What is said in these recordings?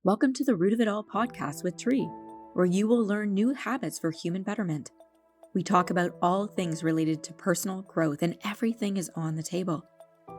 Welcome to the Root of It All podcast with Tree, where you will learn new habits for human betterment. We talk about all things related to personal growth, and everything is on the table.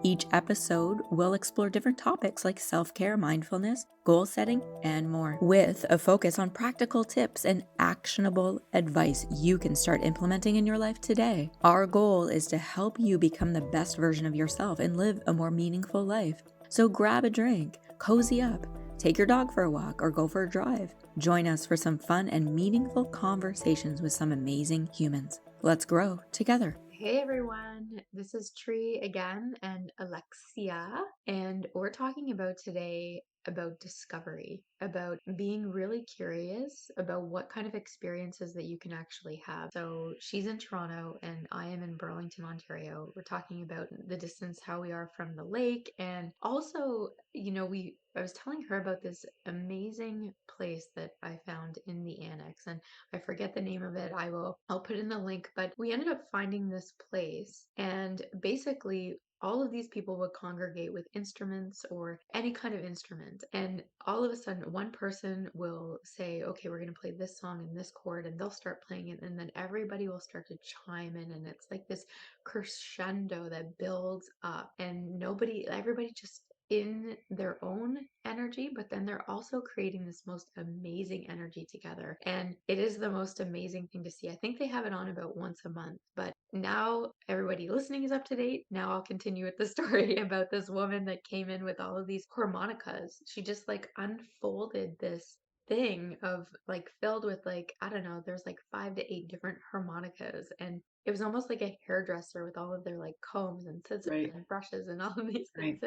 Each episode will explore different topics like self-care, mindfulness, goal setting, and more, with a focus on practical tips and actionable advice you can start implementing in your life today. Our goal is to help you become the best version of yourself and live a more meaningful life. So grab a drink, cozy up, take your dog for a walk, or go for a drive. Join us for some fun and meaningful conversations with some amazing humans. Let's grow together. Hey everyone, this is Tree again and Alexia, and we're talking about today about discovery, about being really curious about what kind of experiences that you can actually have. So she's in Toronto and I am in Burlington, Ontario. We're talking about the distance, how we are from the lake, and also, I was telling her about this amazing place that I found in the annex, and I forget the name of it. I'll put in the link, but we ended up finding this place, and basically all of these people would congregate with instruments or any kind of instrument. And all of a sudden one person will say, okay, we're going to play this song in this chord, and they'll start playing it, and then everybody will start to chime in, and it's like this crescendo that builds up, and everybody just in their own energy, but then they're also creating this most amazing energy together. And it is the most amazing thing to see. I think they have it on about once a month, but now everybody listening is up to date. Now I'll continue with the story about this woman that came in with all of these harmonicas. She just like unfolded this thing of like filled with like, I don't know, there's like 5 to 8 different harmonicas, and it was almost like a hairdresser with all of their like combs and scissors and brushes and all of these things.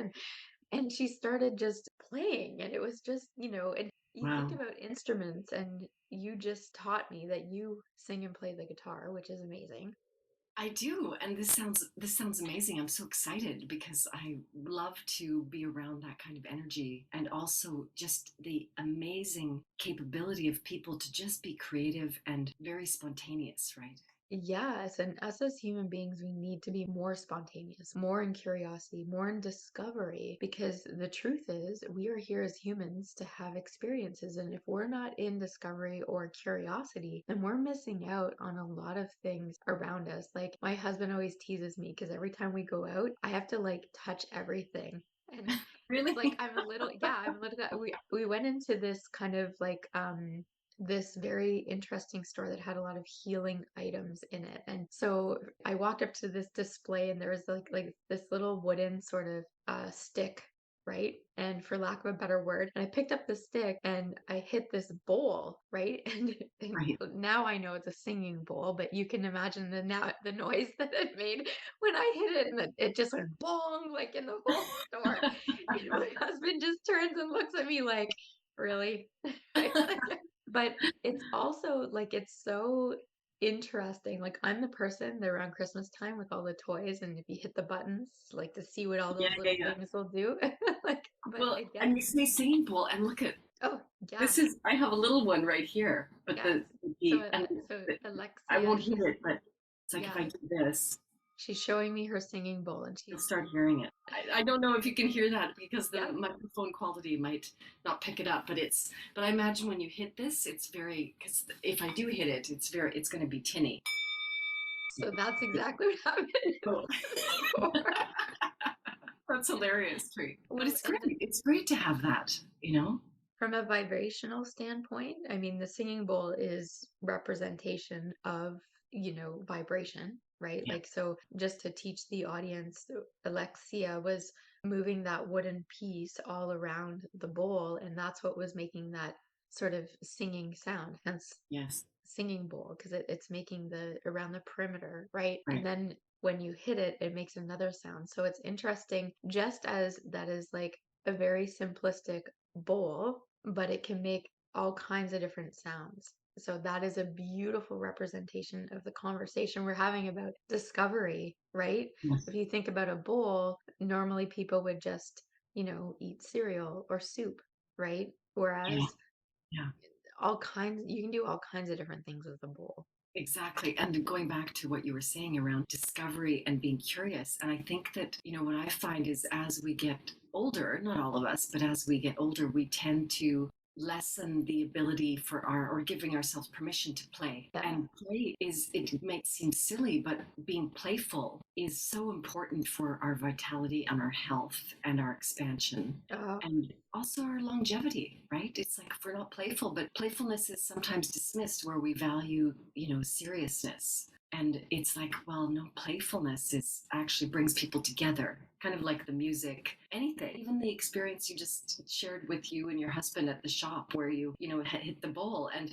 And she started just playing, and it was just, and you think Wow. about instruments, and you just taught me that you sing and play the guitar, which is amazing. I do, and this sounds amazing. I'm so excited because I love to be around that kind of energy, and also just the amazing capability of people to just be creative and very spontaneous, right? Yes, and us as human beings, we need to be more spontaneous, more in curiosity, more in discovery, because the truth is, we are here as humans to have experiences. And if we're not in discovery or curiosity, then we're missing out on a lot of things around us. Like my husband always teases me because every time we go out, I have to like touch everything. And it's like Really? I'm a little, we went into this kind of like this very interesting store that had a lot of healing items in it. And so I walked up to this display, and there was like this little wooden sort of stick, right? And for lack of a better word, and I picked up the stick and I hit this bowl, right? And Right. now I know it's a singing bowl, but you can imagine the noise that it made when I hit it, and it just went bong like in the whole store. And my husband just turns and looks at me like, really? But it's also like it's so interesting. Like I'm the person that around Christmas time with all the toys, and if you hit the buttons, like to see what all Yeah, those yeah, little yeah. things will do. Like, but Well, again, and you say singing bowl, and look at oh yeah, this is. I have a little one right here, but yes. the and So I Alexia, won't hear it, but it's like if yeah, I do this, she's showing me her singing bowl, and you'll she's start hearing it. I don't know if you can hear that because the yeah. microphone quality might not pick it up, but I imagine when you hit this, it's very, because if I do hit it, it's going to be tinny. So that's exactly what happened Oh, before. that's hilarious, Tree. But Well, it's great. and It's great to have that. from a vibrational standpoint, I mean, the singing bowl is representation of, vibration, right? Yeah. Like, so just to teach the audience, Alexia was moving that wooden piece all around the bowl, and that's what was making that sort of singing sound, hence Yes. singing bowl, because it's making the around the perimeter, right? And Right. then when you hit it, it makes another sound. So it's interesting, just as that is like a very simplistic bowl, but it can make all kinds of different sounds. So that is a beautiful representation of the conversation we're having about discovery, right? Yes. If you think about a bowl, normally people would just, eat cereal or soup, right? Yeah. Whereas Yeah. you can do all kinds of different things with a bowl. Exactly. And going back to what you were saying around discovery and being curious. And I think that, what I find is as we get older, not all of us, but as we get older, we tend to lessen the ability for our, or giving ourselves permission to play. Yeah. And play is, it might seem silly, but being playful is so important for our vitality and our health and our expansion. Oh, And also our longevity, right? It's like if we're not playful, but playfulness is sometimes dismissed where we value, seriousness. And it's like, well, no, playfulness is actually brings people together, kind of like the music, anything, even the experience you just shared with you and your husband at the shop where you hit the bowl, and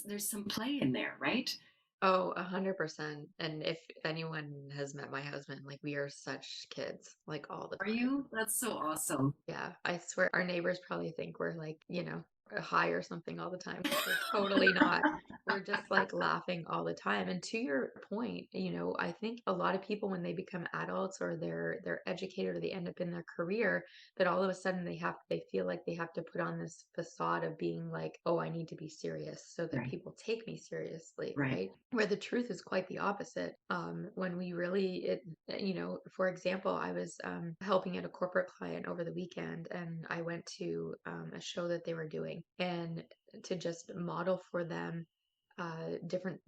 there's some play in there, right? oh, 100%. And if anyone has met my husband, like we are such kids, like all the Are time. you? That's so awesome. Yeah, I swear our neighbors probably think we're like, high or something all the time because we're totally not. We're just like laughing all the time. And to your point, I think a lot of people when they become adults or they're educated or they end up in their career, that all of a sudden they feel like they have to put on this facade of being like, oh, I need to be serious so that Right, people take me seriously, right. right? Where the truth is quite the opposite. When we really it for example, I was helping out a corporate client over the weekend, and I went to a show that they were doing, and to just model for them different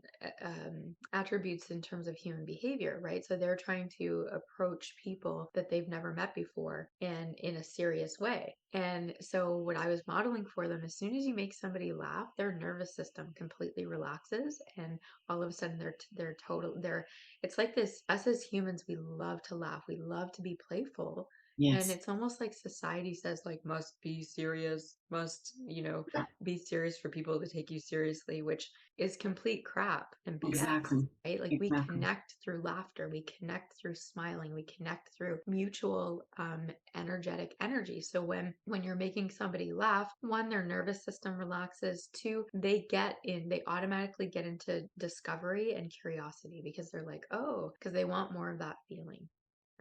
attributes in terms of human behavior, right? So they're trying to approach people that they've never met before and in a serious way. And so what I was modeling for them, as soon as you make somebody laugh, their nervous system completely relaxes, and all of a sudden they're it's like this. Us as humans, we love to laugh, we love to be playful, and Yes. it's almost like society says like must be serious, must Yeah, be serious for people to take you seriously, which is complete crap and BS, exactly. right? Like we Exactly. connect through laughter, we connect through smiling, we connect through mutual energetic energy. So when you're making somebody laugh, one, their nervous system relaxes, two, they automatically get into discovery and curiosity because they're like, oh, because they want more of that feeling,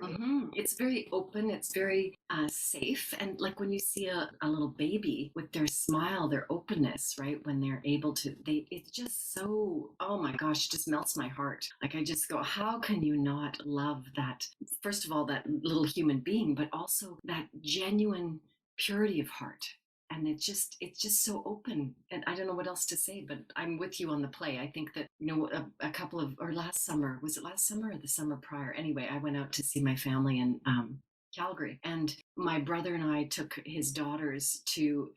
right? It's very open, it's very safe. And like when you see a little baby with their smile, their openness, right? When they're able to, it's just so, oh my gosh, it just melts my heart. Like I just go, how can you not love that? First of all, that little human being, but also that genuine purity of heart. And it's just so open. And I don't know what else to say, but I'm with you on the play. I think that, a couple of, or last summer, was it last summer or the summer prior? Anyway, I went out to see my family in Calgary, and my brother and I took his daughters to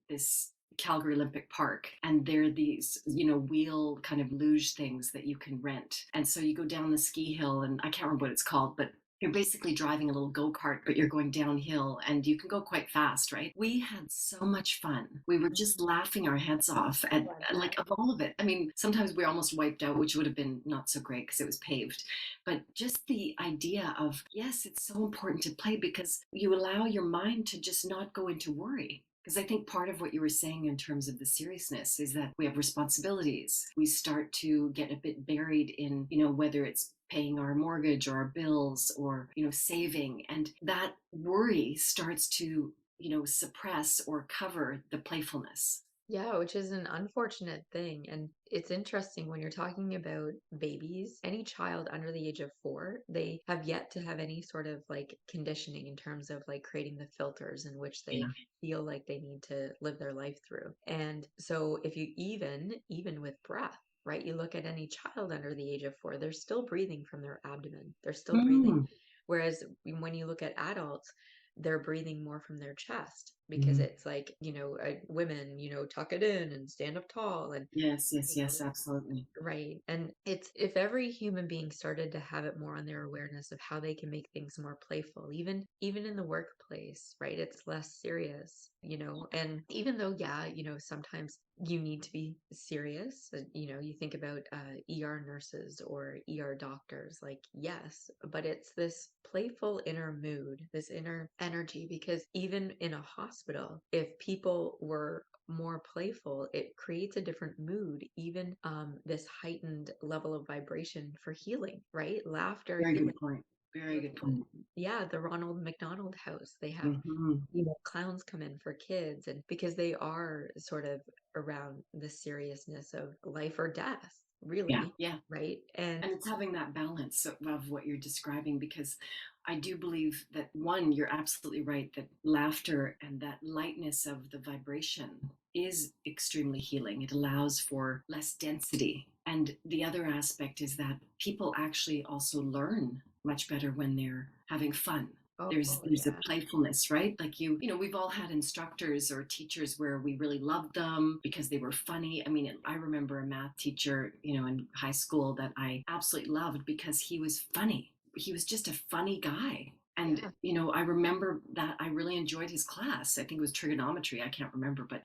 this Calgary Olympic Park, and there are these, wheel kind of luge things that you can rent. And so you go down the ski hill, and I can't remember what it's called, but you're basically driving a little go-kart, but you're going downhill and you can go quite fast, right? We had so much fun. We were just laughing our heads off at, Oh, I like, bet. of all of it. I mean, sometimes we almost wiped out, which would have been not so great because it was paved. But just the idea of, yes, it's so important to play because you allow your mind to just not go into worry. Because I think part of what you were saying in terms of the seriousness is that we have responsibilities. We start to get a bit buried in, whether it's paying our mortgage or our bills or, saving. And that worry starts to, suppress or cover the playfulness. Yeah, which is an unfortunate thing. And it's interesting when you're talking about babies, any child under the age of 4, they have yet to have any sort of like conditioning in terms of like creating the filters in which they Yeah. feel like they need to live their life through. And so if you even with breath, right? You look at any child under the age of 4, they're still breathing from their abdomen. They're still breathing. Mm. Whereas when you look at adults, they're breathing more from their chest because Mhm. it's like, women, tuck it in and stand up tall and, Yes, yes, you know, yes, absolutely. right. And it's if every human being started to have it more on their awareness of how they can make things more playful, even in the workplace, right? It's less serious, and even though, yeah, sometimes you need to be serious, you think about ER nurses or ER doctors, like, yes, but it's this playful inner mood, this inner energy, because even in a hospital, if people were more playful, it creates a different mood, even this heightened level of vibration for healing, right? Laughter, Very healing. good point. Very Look good at, point. yeah, the Ronald McDonald House. They have, Hmm. clowns come in for kids, and because they are sort of around the seriousness of life or death, Yeah, really, yeah. right? And And it's having that balance of what you're describing, because I do believe that one, you're absolutely right, that laughter and that lightness of the vibration is extremely healing. It allows for less density. And the other aspect is that people actually also learn much better when they're having fun. Oh, There's a yeah. playfulness, right? Like we've all had instructors or teachers where we really loved them because they were funny. I mean, I remember a math teacher, in high school that I absolutely loved because he was funny. He was just a funny guy. And, Yeah. I remember that I really enjoyed his class. I think it was trigonometry. I can't remember, but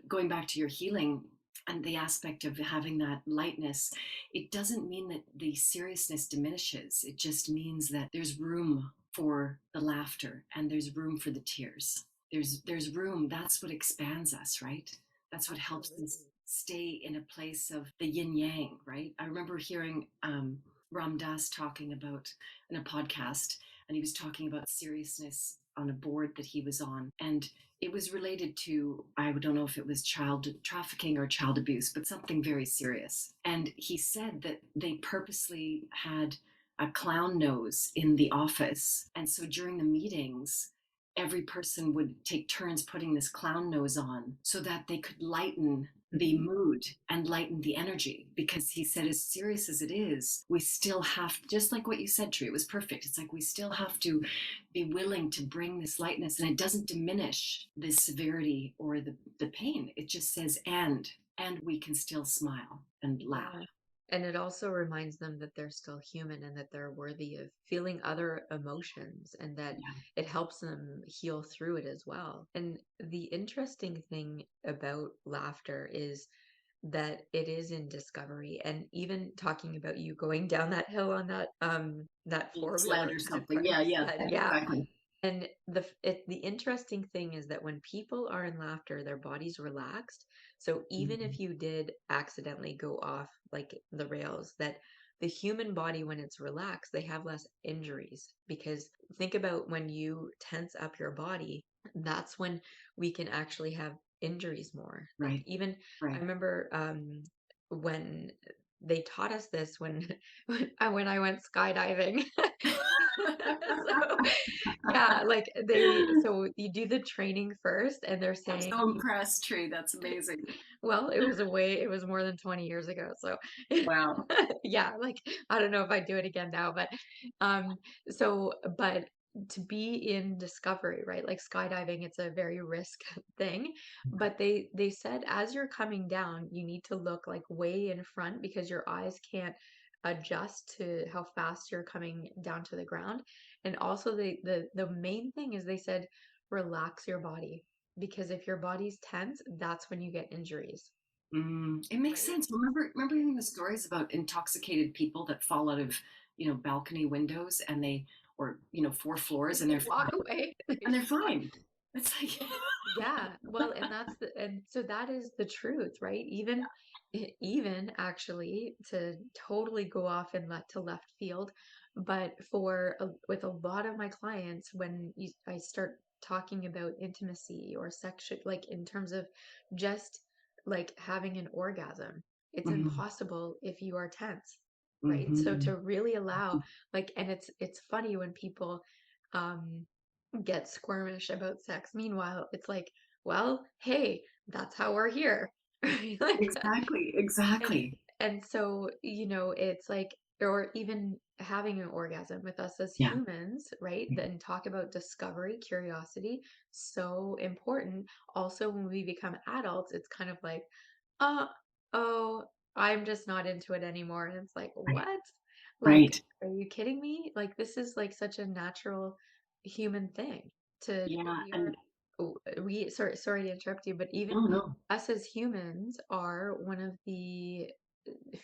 going back to your healing and the aspect of having that lightness, it doesn't mean that the seriousness diminishes. It just means that there's room for the laughter and there's room for the tears. There's room. That's what expands us, right? That's what helps us Absolutely. stay in a place of the yin yang, right? I remember hearing Ram Dass talking about in a podcast, and he was talking about seriousness on a board that he was on, and it was related to, I don't know if it was child trafficking or child abuse, but something very serious. And he said that they purposely had a clown nose in the office. And so during the meetings, every person would take turns putting this clown nose on so that they could lighten the mood and lighten the energy, because he said, as serious as it is, we still have, just like what you said, Tree, it was perfect. It's like we still have to be willing to bring this lightness, and it doesn't diminish the severity or the pain. It just says, and we can still smile and laugh. Yeah. And it also reminds them that they're still human and that they're worthy of feeling other emotions and that Yeah. it helps them heal through it as well. And the interesting thing about laughter is that it is in discovery. And even talking about you going down that hill on that Sled four-wheeler or that something. Yeah, yeah, sled, yeah. exactly. And the interesting thing is that when people are in laughter, their body's relaxed. So even Mhm. if you did accidentally go off like the rails, that the human body, when it's relaxed, they have less injuries. Because think about when you tense up your body, that's when we can actually have injuries more. Like Right, even I right. remember when they taught us this when when I went skydiving. So yeah, like so you do the training first and they're I'm saying so impressed, Tree. That's amazing. well, it was more than 20 years ago. So Wow. yeah, like I don't know if I'd do it again now, but um but to be in discovery, right? Like skydiving, it's a very risk thing, but they said as you're coming down, you need to look like way in front because your eyes can't adjust to how fast you're coming down to the ground. And also the main thing is they said relax your body because if your body's tense, that's when you get injuries, It makes right? sense. Remember hearing the stories about intoxicated people that fall out of, balcony windows and or, fourth floors, and They they're walk fine. away. And they're fine. It's like, Yeah, well, and so that is the truth, right? Even actually to totally go off and to left field, but with a lot of my clients, when I start talking about intimacy or sex, like in terms of just like having an orgasm, it's mhm, impossible if you are tense, right? So mhm. to really allow, like, and it's funny when people, um get squirmish about sex. Meanwhile, it's like, well, hey, that's how we're here. Right? Like, Exactly, and exactly. so, it's like, or even having an orgasm with us as Yeah. humans, right? Then talk about discovery, curiosity, so important. Also, when we become adults, it's kind of like, uh, oh, I'm just not into it anymore. And it's like, Right, what? Like, right. are you kidding me? Like, this is like such a natural human thing to Yeah, we are and sorry to interrupt you, but even no, no. us as humans are one of the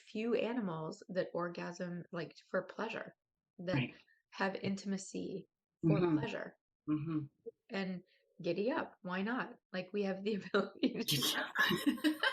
few animals that orgasm like for pleasure, that Right. have intimacy for Mhm, pleasure. mhm. And giddy up, why not? Like we have the ability to do that.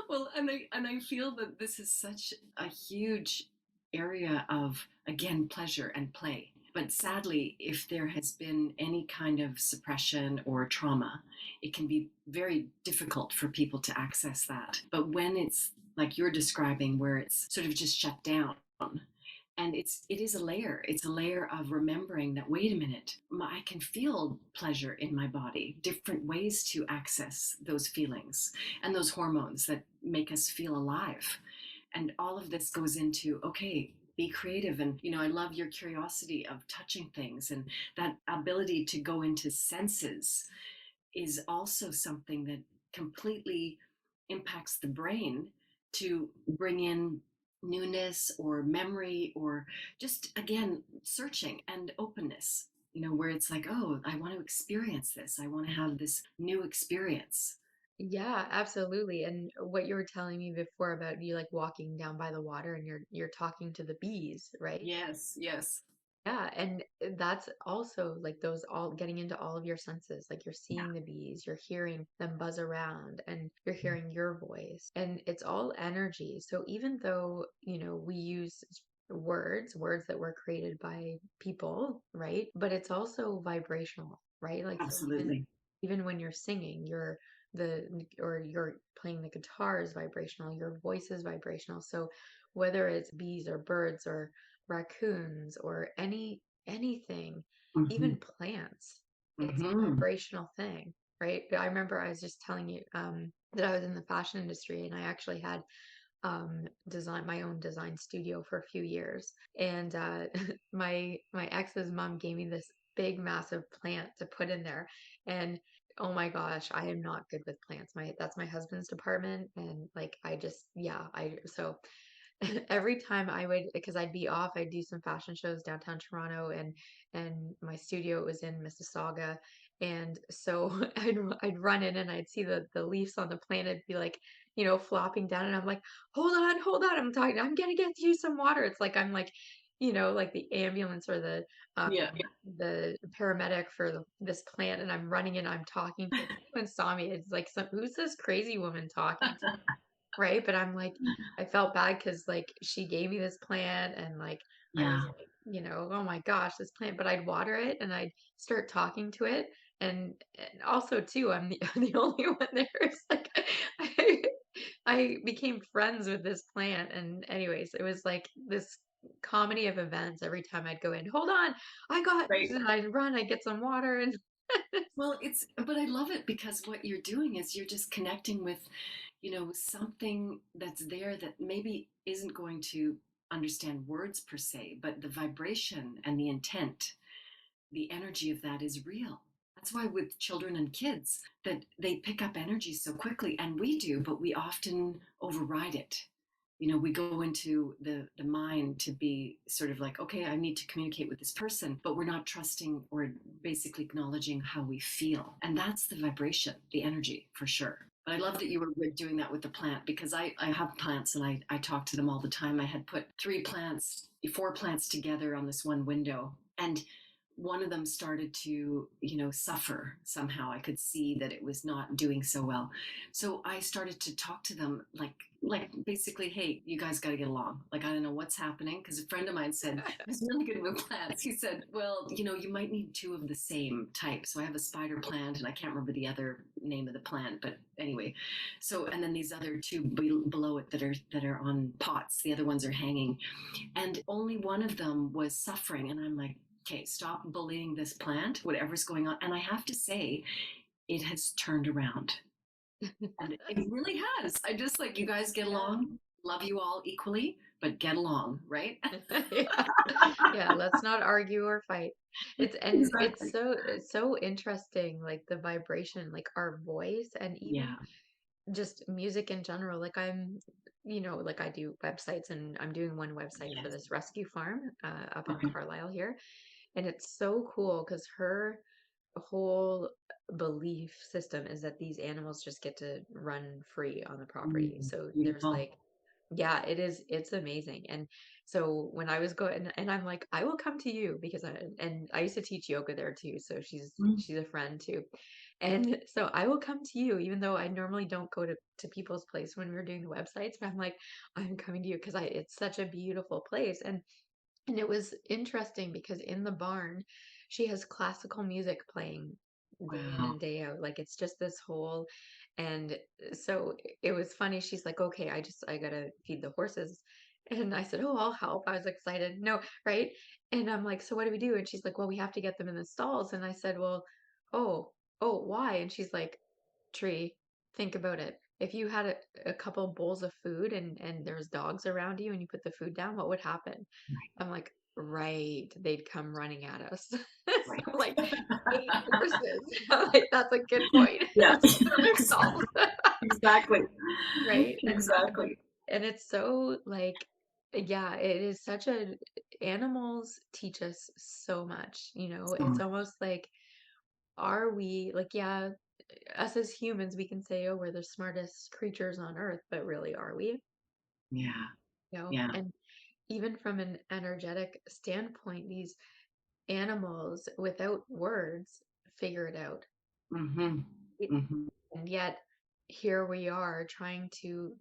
Well, and I feel that this is such a huge area of, again, pleasure and play. But sadly, if there has been any kind of suppression or trauma, it can be very difficult for people to access that. But when it's like you're describing, where it's sort of just shut down, And it is a layer. It's a layer of remembering that, wait a minute, I can feel pleasure in my body, different ways to access those feelings and those hormones that make us feel alive. And all of this goes into, okay, be creative. And I love your curiosity of touching things, and that ability to go into senses is also something that completely impacts the brain to bring in newness or memory, or just again searching and openness, where it's like, oh, I want to experience this, I want to have this new experience. Yeah, absolutely. And what you were telling me before about you like walking down by the water and you're talking to the bees, right? Yes, yes. Yeah, and that's also like those all getting into all of your senses. Like you're Yeah. seeing the bees, you're hearing them buzz around, and you're hearing your voice. And it's all energy. So even though, we use words that were created by people, right? But it's also vibrational, right? Like so Absolutely. even when you're singing, or you're playing the guitar is vibrational, your voice is vibrational. So whether it's bees or birds or raccoons or anything, Hmm. even plants, it's a Hmm. vibrational thing, right? I remember I was just telling you that I was in the fashion industry and I actually had design my own design studio for a few years. And my ex's mom gave me this big massive plant to put in there. And oh my gosh, I am not good with plants. My That's my husband's department. And like I just yeah, I so every time I would, because I'd be off, I'd do some fashion shows downtown Toronto, and my studio was in Mississauga. And so I'd run in and I'd see the leaves on the plant. It'd be like, flopping down, and I'm like, hold on, I'm gonna get you some water. It's like I'm like, like the ambulance or um Yeah. the paramedic for this plant, and I'm running in, I'm talking to it. Anyone saw me, it's like, who's this crazy woman talking to me? Right? But I'm like, I felt bad because like she gave me this plant and like I was Yeah. like, oh my gosh, this plant, but I'd water it and I'd start talking to it. And also too, I'm the, I'm the only one there. It's like I, I became friends with this plant. And anyways, it was like this comedy of events every time I'd go in. Hold on, I got, Right. and I'd run, I'd get some water and Well, but I love it because what you're doing is you're just connecting with, something that's there that maybe isn't going to understand words per se, but the vibration and the intent, the energy of that is real. That's why with children and kids that they pick up energy so quickly, and we do, but we often override it. We go into the mind to be sort of like, okay, I need to communicate with this person, but we're not trusting or basically acknowledging how we feel. And that's the vibration, the energy for sure. But I love that you were doing that with the plant, because I have plants and I talk to them all the time. I had put four plants together on this one window, and one of them started to, suffer somehow. I could see that it was not doing so well. So I started to talk to them like basically, hey, you guys got to get along. Like, I don't know what's happening, because a friend of mine said, "He's really good with plants." He said, well, you might need two of the same type. So I have a spider plant, and I can't remember the other name of the plant, but anyway. So, and then these other two below it that are on pots. The other ones are hanging, and only one of them was suffering. And I'm like, okay, stop bullying this plant, whatever's going on. And I have to say, it has turned around. And it really has. I just like, you guys get yeah. along, love you all equally, but get along, right? Yeah. Yeah, let's not argue or fight. It's Exactly. so interesting, like the vibration, like our voice, and even Yeah. just music in general. Like like I do websites, and I'm doing one website for Yes. this rescue farm up in Okay. Carlisle here. And it's so cool because her whole belief system is that these animals just get to run free on the property. So there's Beautiful. like, yeah, it's amazing. And so when I was going, and I'm like, I will come to you because I used to teach yoga there too. So Mm. she's a friend too. And so I will come to you, even though I normally don't go to people's place when we're doing the websites, but I'm like, I'm coming to you because it's such a beautiful place. And it was interesting because in the barn, she has classical music playing day in Wow. and day out. Like it's just this whole, and so it was funny. She's like, okay, I gotta feed the horses. And I said, "Oh, I'll help." I was excited. No, right? And I'm like, "So what do we do?" And she's like, "Well, we have to get them in the stalls." And I said, "Well, oh, oh, why?" And she's like, "Tree, think about it. If you had a couple bowls of food and there's dogs around you and you put the food down, what would happen?" Right. I'm like, "Right, they'd come running at us." So Right. I'm like, 8 horses. I'm like, "That's a good point." Yeah. Let's put them in stalls. Exactly. Right? Exactly. And it's so like, yeah, it is such a animals teach us so much, you know. So It's much. almost like, are we like, yeah, us as humans, we can say, oh, we're the smartest creatures on earth, but really, are we? Yeah. You know, Yeah. and even from an energetic standpoint, these animals without words figure it out. Mhm. Mhm. And yet, here we are trying to,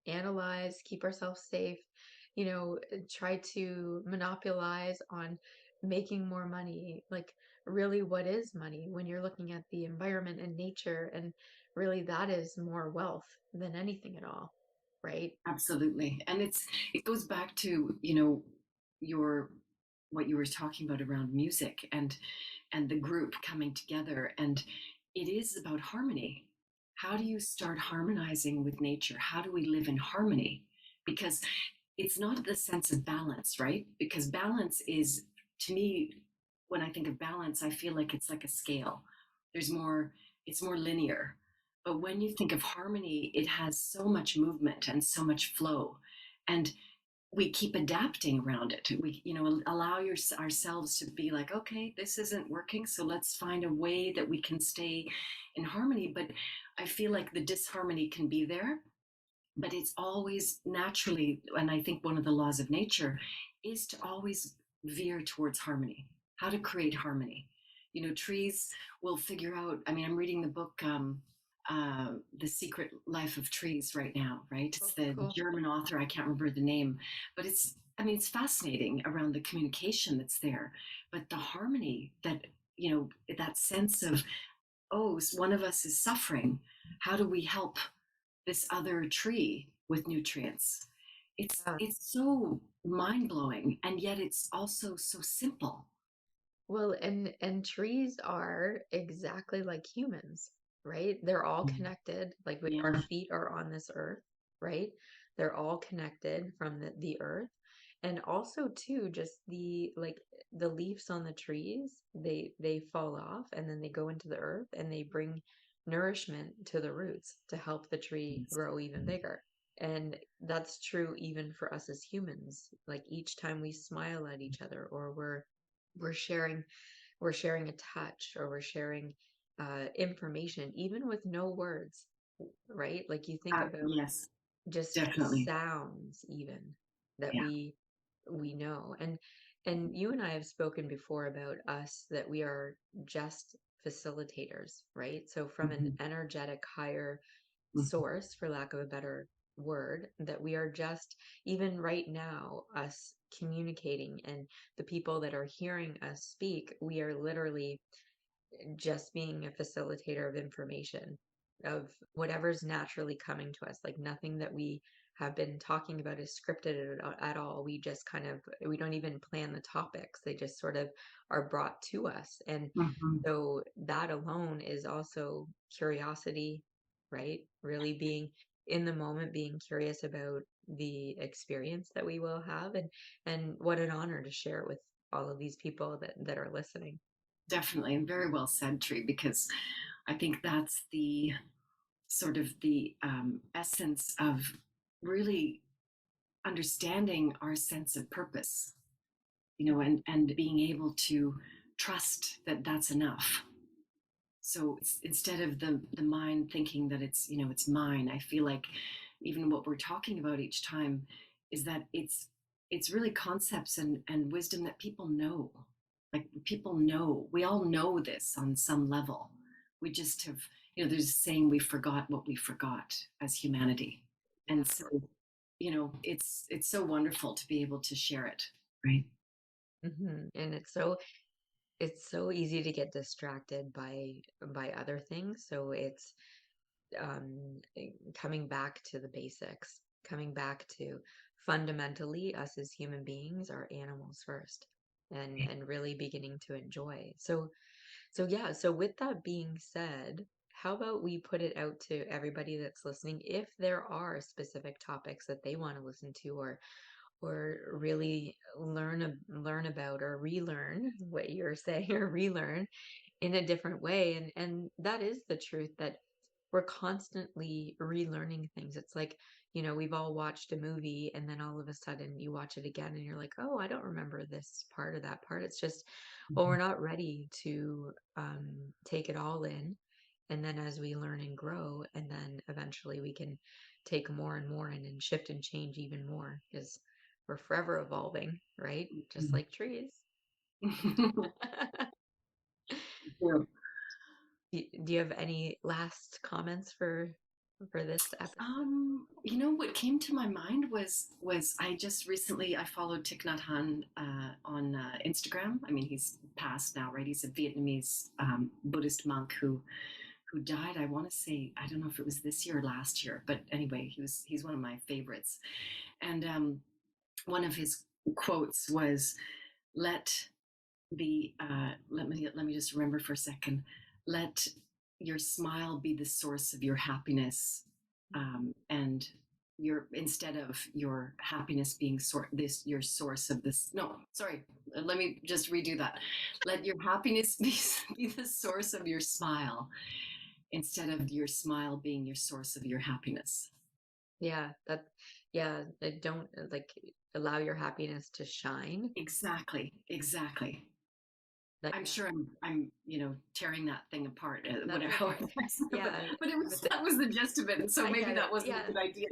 analyze, keep ourselves safe, try to monopolize on making more money. Like, really, what is money when you're looking at the environment and nature? And really, that is more wealth than anything at all, right? Absolutely. And it goes back to, your what you were talking about around music and the group coming together, and it is about harmony. How do you start harmonizing with nature? How do we live in harmony? Because it's not the sense of balance, right? Because balance is, to me, when I think of balance, I feel like it's like a scale. There's more, it's more linear. But when you think of harmony, it has so much movement and so much flow. And we keep adapting around it. We, allow ourselves to be like, okay, this isn't working, so let's find a way that we can stay in harmony. But I feel like the disharmony can be there, but it's always naturally, and I think one of the laws of nature is to always veer towards harmony, how to create harmony. Trees will figure out. I mean, I'm reading the book, The Secret Life of Trees right now, right? It's Oh, the cool. German author, I can't remember the name, but I mean, it's fascinating around the communication that's there, but the harmony that, that sense of, oh, one of us is suffering. How do we help this other tree with nutrients? Yeah. It's so mind blowing, and yet it's also so simple. Well, and trees are exactly like humans, right? They're all Mm. connected. Like, our Yeah. feet are on this earth, right? They're all connected from the earth. And also too, just the leaves on the trees, they fall off and then they go into the earth and they bring nourishment to the roots to help the tree Yes. grow even bigger. And that's true even for us as humans. Like, each time we smile at each other, or we're sharing we're sharing a touch, or we're sharing information even with no words, right? Like, you think about Yes, just definitely. sounds even that Yeah. we know. And you and I have spoken before about us, that we are just facilitators, right? So from an Hmm. energetic higher Hmm. source, for lack of a better word, that we are just, even right now, us communicating, and the people that are hearing us speak, we are literally just being a facilitator of information, of whatever's naturally coming to us. Like, nothing that we have been talking about is scripted at all. We just kind of, we don't even plan the topics, they just sort of are brought to us. And Hmm. so that alone is also curiosity, right? Really being in the moment, being curious about the experience that we will have. And what an honor to share it with all of these people that are listening. Definitely, and very well said, Tree, because I think that's the sort of the essence of really understanding our sense of purpose, and being able to trust that that's enough. So instead of the mind thinking that it's mine, I feel like even what we're talking about each time is that it's really concepts and wisdom that people know. Like, people know, we all know this on some level. We just have, there's a saying, we forgot what we forgot as humanity. Yeah. And so, it's so wonderful to be able to share it, right? And it's so easy to get distracted by other things. So it's coming back to the basics, coming back to fundamentally, us as human beings are animals first, and really beginning to enjoy. So with that being said, how about we put it out to everybody that's listening, if there are specific topics that they want to listen to, or really learn about, or relearn what you're saying, or relearn in a different way. And that is the truth, that we're constantly relearning things. It's like, we've all watched a movie, and then all of a sudden you watch it again and you're like, oh, I don't remember this part or that part. It's just, well, we're not ready to take it all in. And then as we learn and grow, and then eventually we can take more and more in, and shift and change even more, because we're forever evolving, right? Just like trees. Yeah. Do you have any last comments for this episode? What came to my mind was I just recently I followed Thich Nhat Hanh on Instagram. I mean, he's passed now, right? He's a Vietnamese Buddhist monk who died. I want to say, I don't know if it was this year or last year, but anyway, he's one of my favorites. And one of his quotes was, "Let me just remember for a second. Let your smile be the source of your happiness, and instead of your happiness being your source of this. No, sorry. Let me just redo that. Let your happiness be the source of your smile, instead of your smile being your source of your happiness." Yeah, don't allow your happiness to shine. Exactly. I'm Yeah. sure I'm tearing that thing apart, whatever. Okay. Yeah, but that was the gist of it, and so maybe that wasn't yeah. a good idea.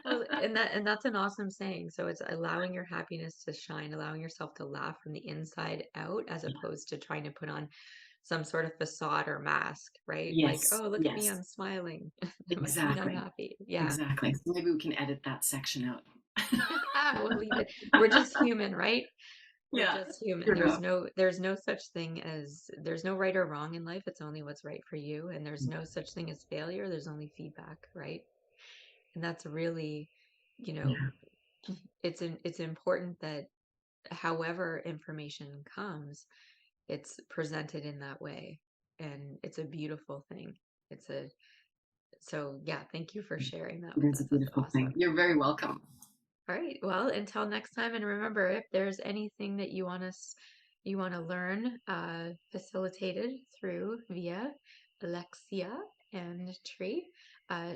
Well, and that's an awesome saying. So it's allowing your happiness to shine, allowing yourself to laugh from the inside out, as opposed to trying to put on some sort of facade or mask, right? Like, Yes, oh, look at me, yes, I'm smiling. That must mean I'm exactly, happy. Yeah. exactly. So maybe we can edit that section out. We'll leave it. We're just human, right? We're Yeah, just human. sure enough. There's no such thing as, there's no right or wrong in life. It's only what's right for you. And there's no such thing as failure. There's only feedback, right? And that's really, you know, Yeah. it's important that however information comes, it's presented in that way. And it's a beautiful thing. So yeah, thank you for sharing that It with is a us. That's beautiful thing. awesome. You're very welcome. All right. Well, until next time, and remember, if there's anything that you want to learn, facilitated through via Alexia and Tree,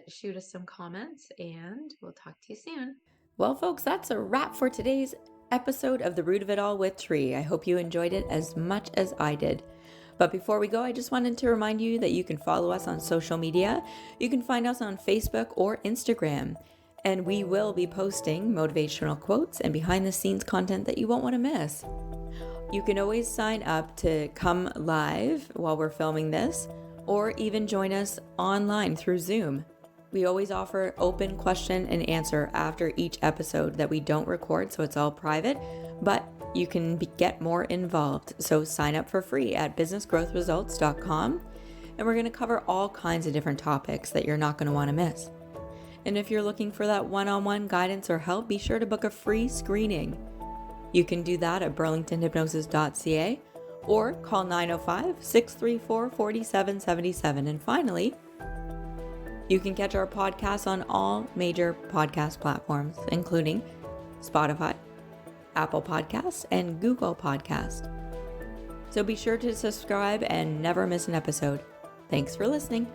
shoot us some comments, and we'll talk to you soon. Well, folks, that's a wrap for today's episode of The Root of It All with Tree. I hope you enjoyed it as much as I did. But before we go, I just wanted to remind you that you can follow us on social media. You can find us on Facebook or Instagram. And we will be posting motivational quotes and behind the scenes content that you won't want to miss. You can always sign up to come live while we're filming this, or even join us online through Zoom. We always offer open question and answer after each episode that we don't record, so it's all private, but you can get more involved. So sign up for free at businessgrowthresults.com, and we're going to cover all kinds of different topics that you're not going to want to miss. And if you're looking for that one-on-one guidance or help, be sure to book a free screening. You can do that at burlingtonhypnosis.ca or call 905-634-4777. And finally, you can catch our podcast on all major podcast platforms, including Spotify, Apple Podcasts, and Google Podcasts. So be sure to subscribe and never miss an episode. Thanks for listening.